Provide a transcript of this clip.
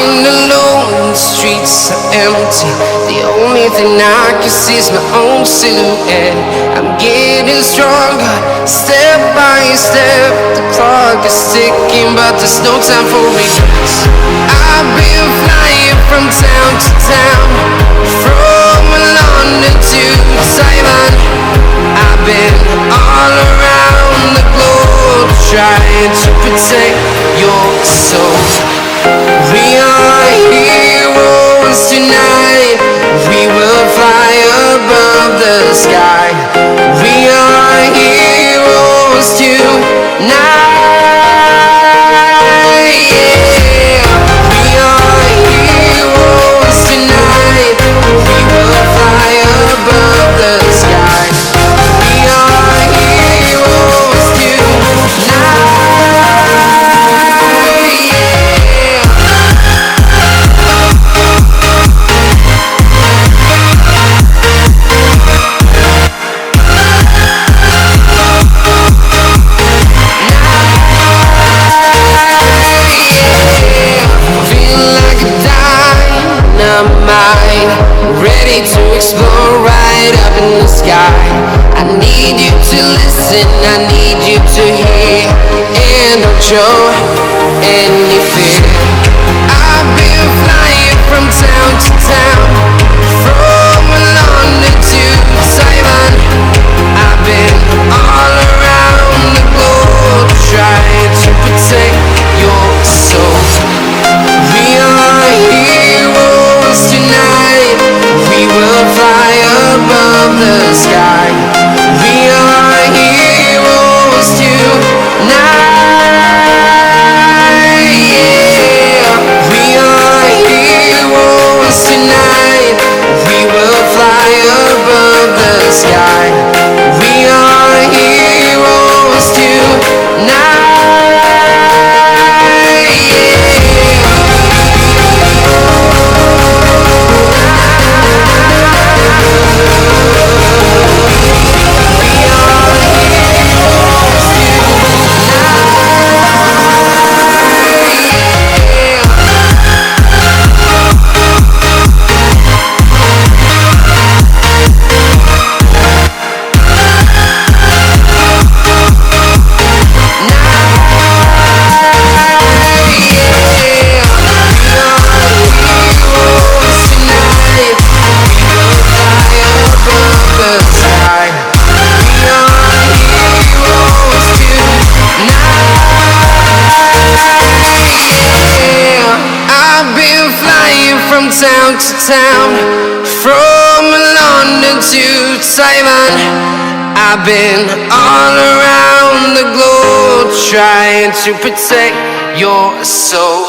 Walking alone, the streets are empty. The only thing I can see is my own silhouette. I'm getting stronger, step by step. The clock is ticking, but there's no time for regrets. I've been flying from town to town, from London to Taiwan. I've been all around the globe, trying to protect your soul. We are heroes tonight. We will fly above the sky. We are heroes tonight. Yeah. We are heroes tonight. We will fly above the sky. We are heroes tonight. Ready to explore right up in the sky. I need you to listen, I need you to hear, and don't show any fear. I've been flying from town to town, from London to Taiwan. I've been all around the globe, trying to protect your soul. We are heroes tonight. We will fly above the sky. We are heroes tonight. Yeah. We are heroes tonight. We will fly above the sky. We are heroes tonight. Town to town, from London to Taiwan. I've been all around the globe, trying to protect your soul.